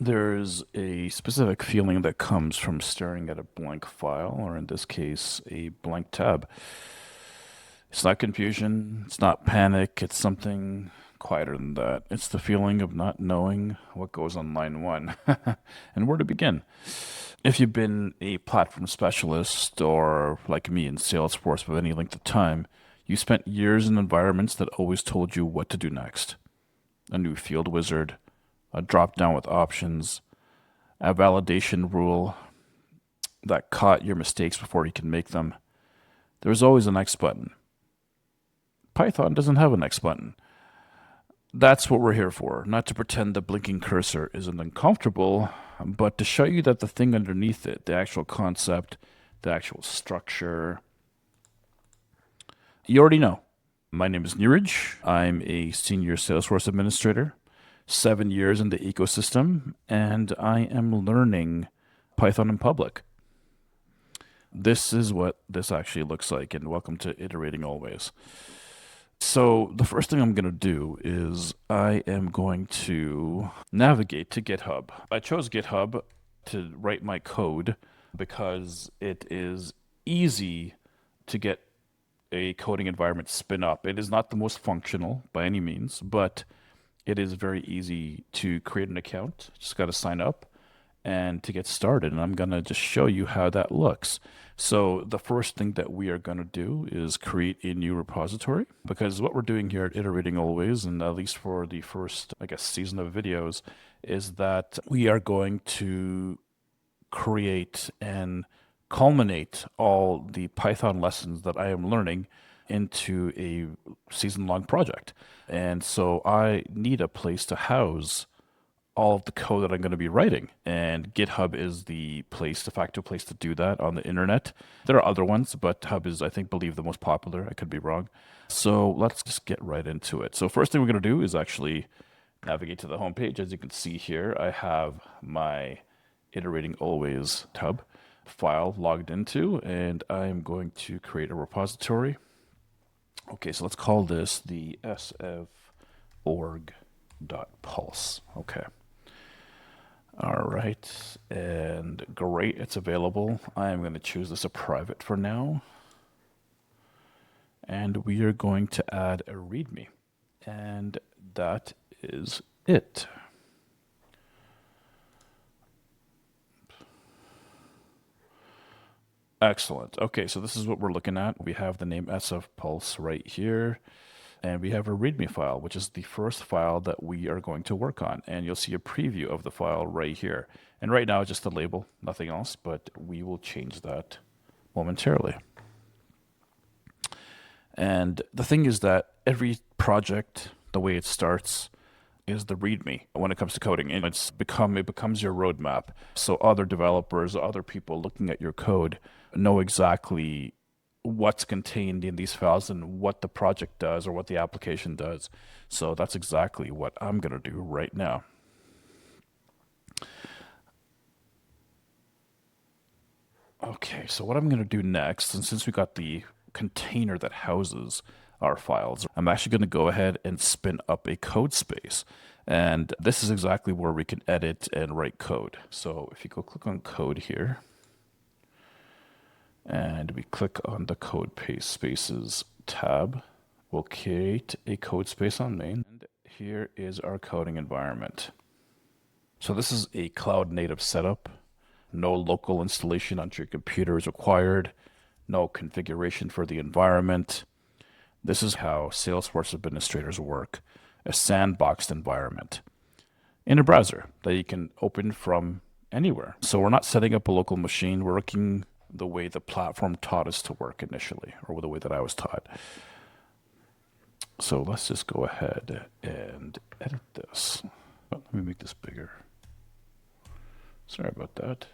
There's a specific feeling that comes from staring at a blank file, or in this case, a blank tab. It's not confusion, it's not panic, it's something quieter than that. It's the feeling of not knowing what goes on line one and where to begin. If you've been a platform specialist or like me in Salesforce with any length of time, you spent years in environments that always told you what to do next. A new field wizard, a drop down with options, a validation rule that caught your mistakes before you can make them. There's always a next button. Python doesn't have a next button. That's what we're here for, not to pretend the blinking cursor isn't uncomfortable, but to show you that the thing underneath it, the actual concept, the actual structure, you already know. My name is Neeraj. I'm a Senior Salesforce Administrator, 7 years in the ecosystem, and I am learning Python in public. This is what this actually looks like, and welcome to Iterating Always. So the first thing I'm going to do is I am going to navigate to GitHub. I chose GitHub to write my code because it is easy to get a coding environment spin up. It is not the most functional by any means, but it is very easy to create an account. Just got to sign up and to get started. And I'm going to just show you how that looks. So the first thing that we are going to do is create a new repository, because what we're doing here at Iterating Always, and at least for the first, I guess, season of videos, is that we are going to create and culminate all the Python lessons that I am learning into a season-long project. And so I need a place to house all of the code that I'm going to be writing. And GitHub is the place, de facto place to do that on the internet. There are other ones, but Hub is, I think, believe the most popular. I could be wrong. So let's just get right into it. So first thing we're going to do is actually navigate to the homepage. As you can see here, I have my Iterating Always tab file logged into, and I'm going to create a repository. Okay, so let's call this the sforg.pulse. Okay. All right, and great, it's available. I am going to choose this a private for now. And we are going to add a README. And that is it. Excellent. Okay, so this is what we're looking at. We have the name sfpulse right here. And we have a README file, which is the first file that we are going to work on. And you'll see a preview of the file right here. And right now, just the label, nothing else, but we will change that momentarily. And the thing is that every project, the way it starts, is the README when it comes to coding. And it becomes your roadmap. So other developers, other people looking at your code know exactly what's contained in these files and what the project does or what the application does. So that's exactly what I'm going to do right now. Okay, so what I'm going to do next, and since we got the container that houses our files, I'm actually going to go ahead and spin up a code space. And this is exactly where we can edit and write code. So if you go click on code here, and we click on the code paste spaces tab, we'll create a code space on main. And here is our coding environment. So this is a cloud native setup. No local installation onto your computer is required. No configuration for the environment. This is how Salesforce administrators work. A sandboxed environment in a browser that you can open from anywhere. So we're not setting up a local machine. We're working the way the platform taught us to work initially, or the way that I was taught. So let's just go ahead and edit this. Oh, let me make this bigger. Sorry about that.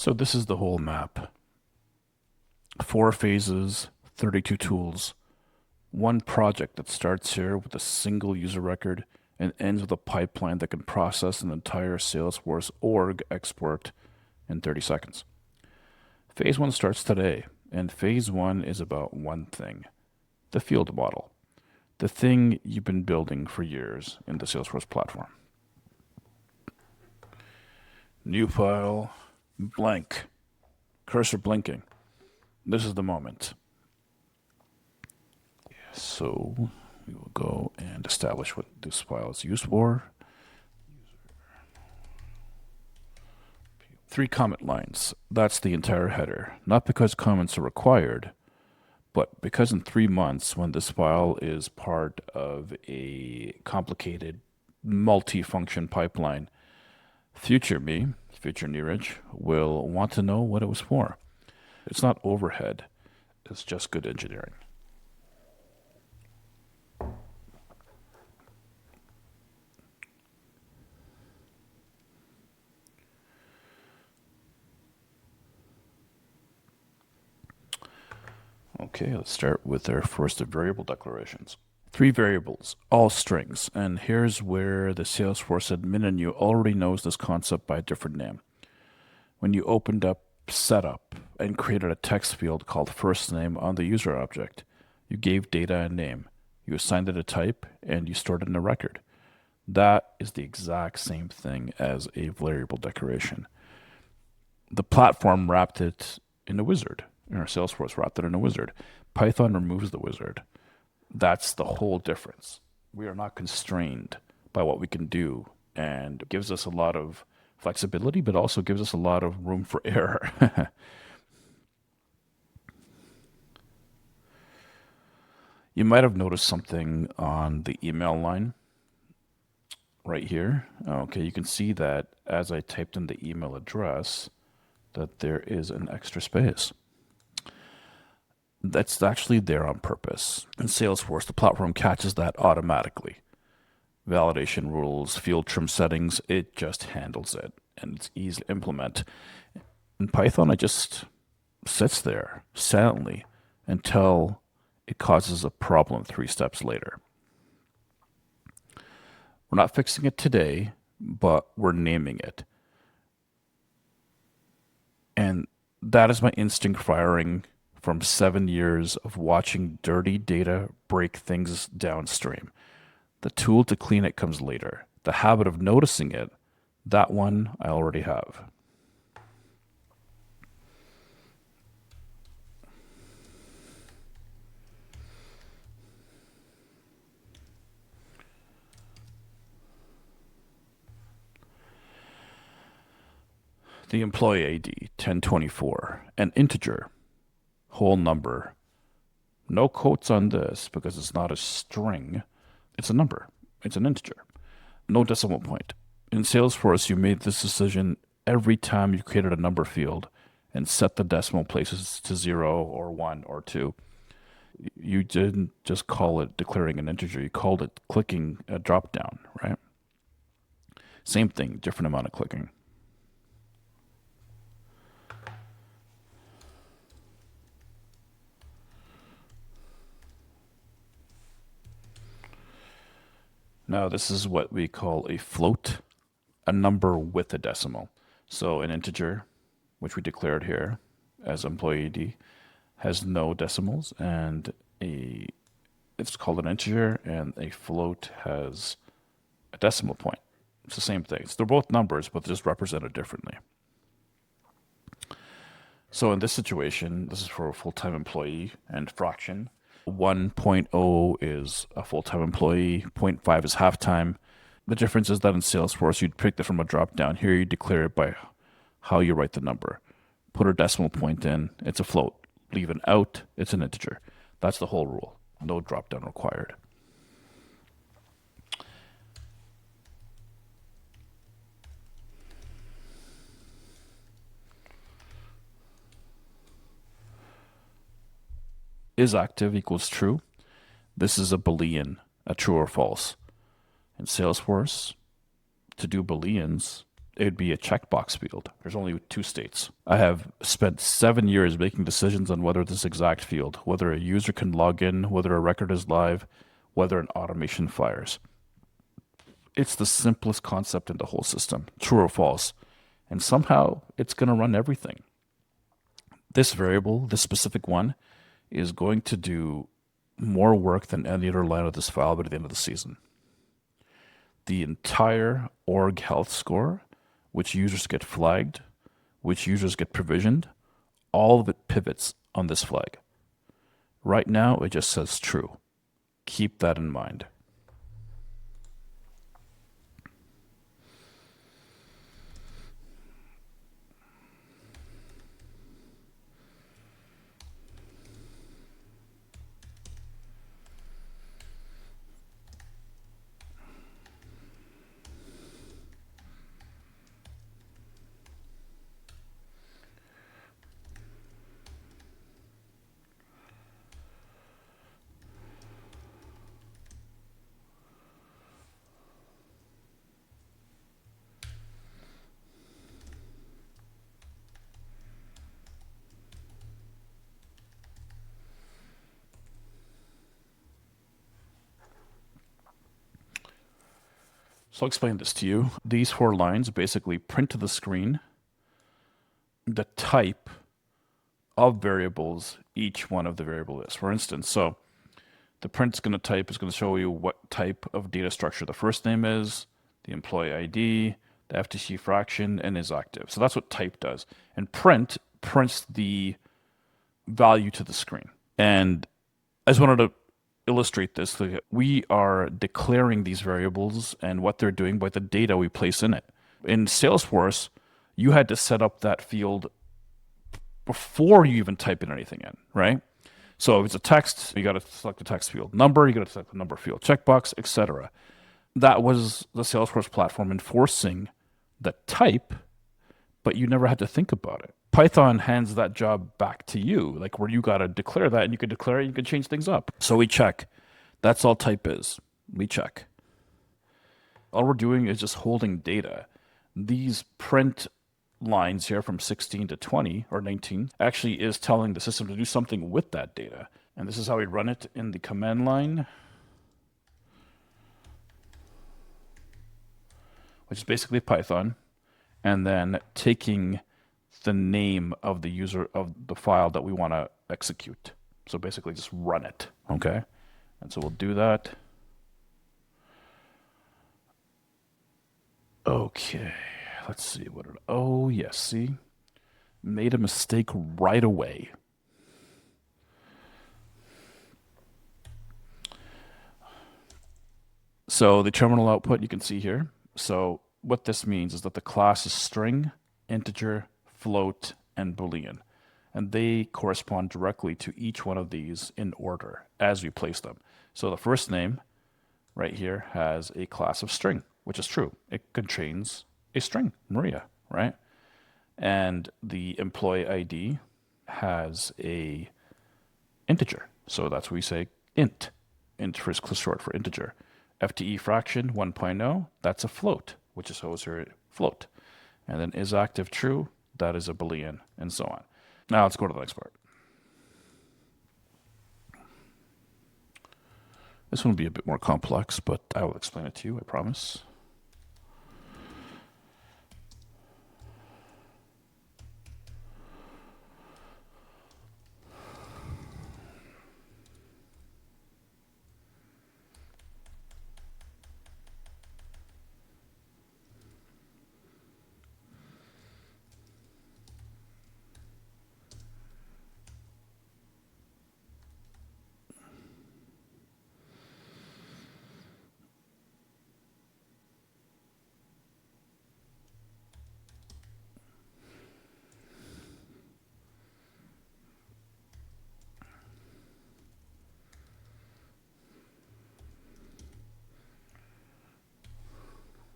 So this is the whole map. 4 phases, 32 tools, one project that starts here with a single user record and ends with a pipeline that can process an entire Salesforce org export in 30 seconds. Phase 1 starts today, and phase 1 is about one thing, the field model, the thing you've been building for years in the Salesforce platform. New file, blank, cursor blinking. This is the moment. So we will go and establish what this file is used for. 3 comment lines. That's the entire header. Not because comments are required, but because in 3 months, when this file is part of a complicated multi-function pipeline, future me, future Neeraj, will want to know what it was for. It's not overhead. It's just good engineering. Okay, let's start with our first variable declarations. 3 variables, all strings, and here's where the Salesforce admin in you already knows this concept by a different name. When you opened up Setup and created a text field called first name on the user object, you gave data a name, you assigned it a type, and you stored it in a record. That is the exact same thing as a variable declaration. The platform wrapped it in a wizard. Our Salesforce wrapped it in a wizard. Python removes the wizard. That's the whole difference. We are not constrained by what we can do, and gives us a lot of flexibility, but also gives us a lot of room for error. You might have noticed something on the email line right here. Okay, you can see that as I typed in the email address, that there is an extra space. That's actually there on purpose. In Salesforce, the platform catches that automatically. Validation rules, field trim settings, it just handles it, and it's easy to implement. In Python, it just sits there silently until it causes a problem 3 steps later. We're not fixing it today, but we're naming it. And that is my instinct firing from 7 years of watching dirty data break things downstream. The tool to clean it comes later. The habit of noticing it, that one I already have. The employee ID, 1024, an integer, whole number. No quotes on this because it's not a string. It's a number. It's an integer. No decimal point. In Salesforce, you made this decision every time you created a number field and set the decimal places to 0 or 1 or 2. You didn't just call it declaring an integer. You called it clicking a drop down, right? Same thing, different amount of clicking. Now, this is what we call a float, a number with a decimal. So an integer, which we declared here as employee ID, has no decimals, and it's called an integer, and a float has a decimal point. It's the same thing. They're both numbers, but they're just represented differently. So in this situation, this is for a full-time employee and fraction. 1.0 is a full-time employee, 0.5 is half-time. The difference is that in Salesforce, you'd pick it from a drop-down. Here, you declare it by how you write the number. Put a decimal point in, it's a float. Leave it out, it's an integer. That's the whole rule. No drop-down required. Is active equals true. This is a Boolean, a true or false. In Salesforce, to do Booleans, it'd be a checkbox field. There's only two states. I have spent 7 years making decisions on whether this exact field, whether a user can log in, whether a record is live, whether an automation fires. It's the simplest concept in the whole system, true or false. And somehow it's going to run everything. This variable, this specific one, is going to do more work than any other line of this file by the end of the season. The entire org health score, which users get flagged, which users get provisioned, all of it pivots on this flag. Right now, it just says true. Keep that in mind. So I'll explain this to you. These 4 lines basically print to the screen the type of variables each one of the variable is. For instance, so the print's going to show you what type of data structure the first name is, the employee ID, the FTC fraction, and is active. So that's what type does. And print prints the value to the screen. And I just wanted to illustrate this. We are declaring these variables and what they're doing by the data we place in it. In Salesforce, you had to set up that field before you even type in anything in, right? So if it's a text, you got to select the text field. Number, you got to select the number field. Checkbox, etc. That was the Salesforce platform enforcing the type, but you never had to think about it. Python hands that job back to you, like where you got to declare that, and you can declare it, you can change things up. So we check. That's all type is. We check. All we're doing is just holding data. These print lines here from 16 to 20 or 19 actually is telling the system to do something with that data. And this is how we run it in the command line, which is basically Python, and then taking the name of the user of the file that we want to execute. So basically just run it, okay? And so we'll do that. Okay, let's see what it, oh yes, see? Made a mistake right away. So the terminal output you can see here. So what this means is that the class is string, integer, float, and boolean. And they correspond directly to each one of these in order as we place them. So the first name right here has a class of string, which is true. It contains a string, Maria, right? And the employee ID has a integer. So that's what we say int. Int is short for integer. FTE fraction 1.0, that's a float, which is always here float. And then is active true, that is a boolean, and so on. Now let's go to the next part. This one will be a bit more complex, but I will explain it to you, I promise.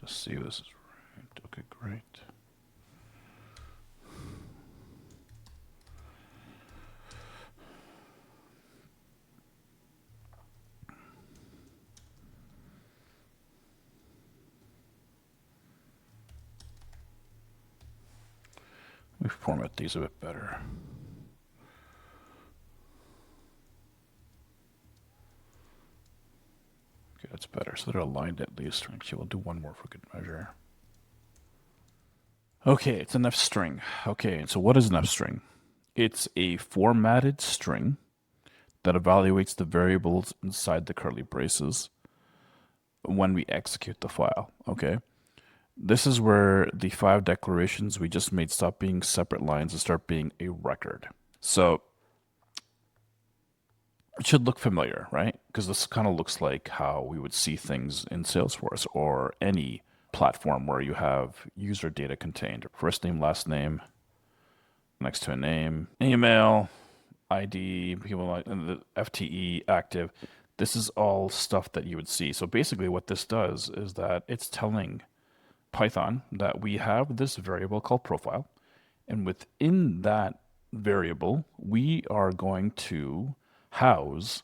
Just see if this is right. Okay, great. Let me format these a bit better. Okay, that's better. So they're aligned at least. Actually, we'll do one more for good measure. Okay, it's an F string. Okay, so what is an F string? It's a formatted string that evaluates the variables inside the curly braces when we execute the file. Okay, this is where the 5 declarations we just made stop being separate lines and start being a record. So it should look familiar, right? Because this kind of looks like how we would see things in Salesforce or any platform where you have user data contained. First name, last name, next to a name, email, ID, and the FTE, active. This is all stuff that you would see. So basically what this does is that it's telling Python that we have this variable called profile. And within that variable, we are going to house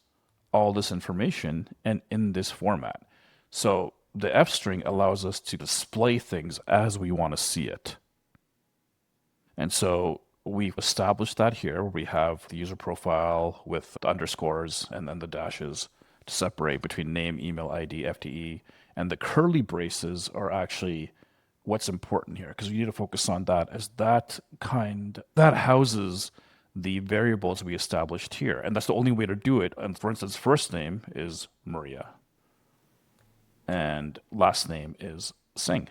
all this information and in this format. So the F string allows us to display things as we want to see it. And so we've established that here where we have the user profile with the underscores and then the dashes to separate between name, email, ID, FTE. And the curly braces are actually what's important here because we need to focus on that as that houses the variables we established here. And that's the only way to do it. And for instance, first name is Maria and last name is Singh.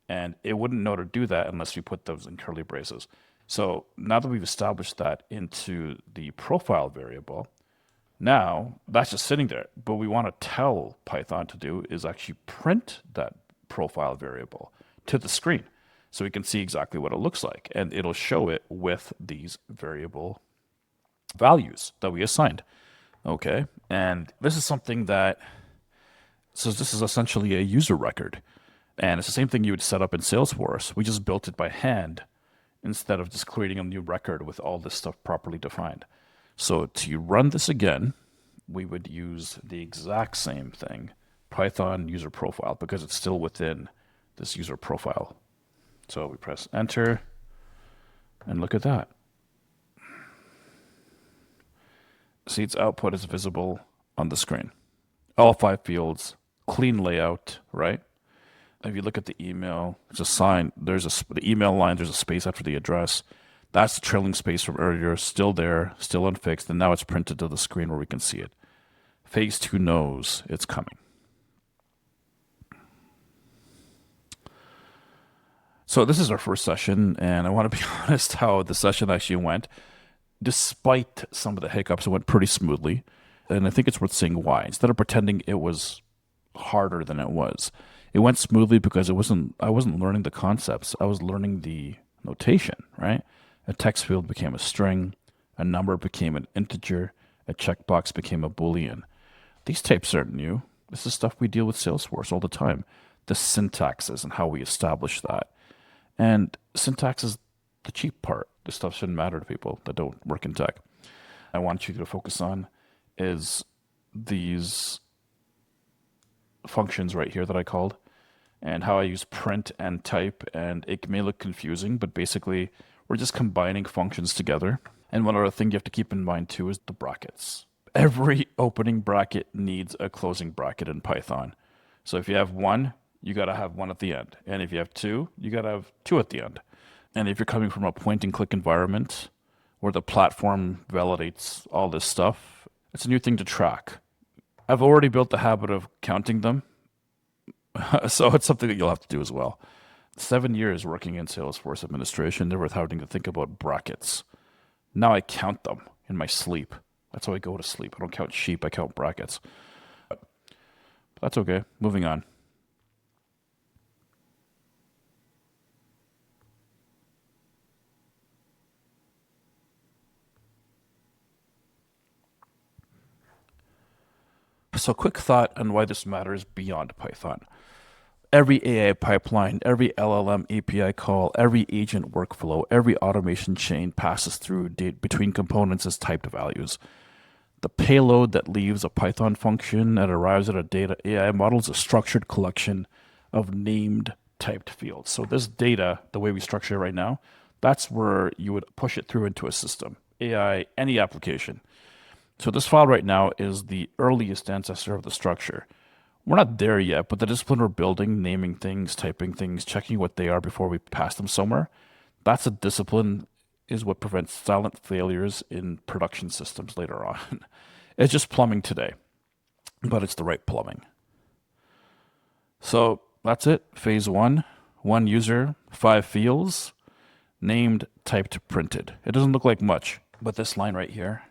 And it wouldn't know to do that unless we put those in curly braces. So now that we've established that into the profile variable, now that's just sitting there. But we want to tell Python to do is actually print that profile variable to the screen so we can see exactly what it looks like. And it'll show it with these variable values that we assigned. Okay. And this is something that, so this is essentially a user record. And it's the same thing you would set up in Salesforce. We just built it by hand instead of just creating a new record with all this stuff properly defined. So to run this again, we would use the exact same thing, Python user profile, because it's still within this user profile. So we press enter and look at that. See, its output is visible on the screen. All 5 fields, clean layout, right? If you look at the email, it's a sign. There's the email line. There's a space after the address. That's the trailing space from earlier, still there, still unfixed, and now it's printed to the screen where we can see it. Phase 2 knows it's coming. So this is our first session, and I want to be honest how the session actually went. Despite some of the hiccups, it went pretty smoothly, and I think it's worth saying why. Instead of pretending it was harder than it was, it went smoothly because I wasn't learning the concepts. I was learning the notation, right? A text field became a string, a number became an integer, a checkbox became a Boolean. These types aren't new. This is stuff we deal with Salesforce all the time. The syntaxes and how we establish that. And syntax is the cheap part. This stuff shouldn't matter to people that don't work in tech. I want you to focus on is these functions right here that I called and how I use print and type, and it may look confusing, but basically we're just combining functions together. And one other thing you have to keep in mind too is the brackets. Every opening bracket needs a closing bracket in Python. So if you have 1, you got to have 1 at the end. And if you have 2, you got to have 2 at the end. And if you're coming from a point and click environment where the platform validates all this stuff, it's a new thing to track. I've already built the habit of counting them. So it's something that you'll have to do as well. 7 years working in Salesforce administration, never having to think about brackets. Now I count them in my sleep. That's how I go to sleep. I don't count sheep, I count brackets. But that's okay. Moving on. So quick thought on why this matters beyond Python. Every AI pipeline, every LLM API call, every agent workflow, every automation chain passes through between components as typed values. The payload that leaves a Python function and arrives at a data AI model is a structured collection of named typed fields. So this data, the way we structure it right now, That's where you would push it through into a system, AI, any application. So this file right now is the earliest ancestor of the structure. We're not there yet, but the discipline we're building, naming things, typing things, checking what they are before we pass them somewhere, that's a discipline is what prevents silent failures in production systems later on. It's just plumbing today, but it's the right plumbing. So that's it. Phase one user, 5 fields, named, typed, printed. It doesn't look like much, but this line right here,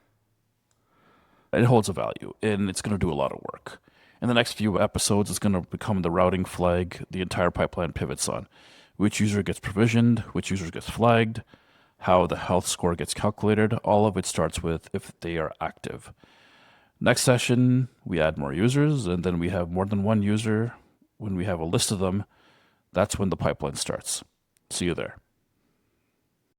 it holds a value and it's going to do a lot of work. In the next few episodes, it's going to become the routing flag the entire pipeline pivots on. Which user gets provisioned, which user gets flagged, how the health score gets calculated. All of it starts with if they are active. Next session, we add more users, and then we have more than one user. When we have a list of them, that's when the pipeline starts. See you there.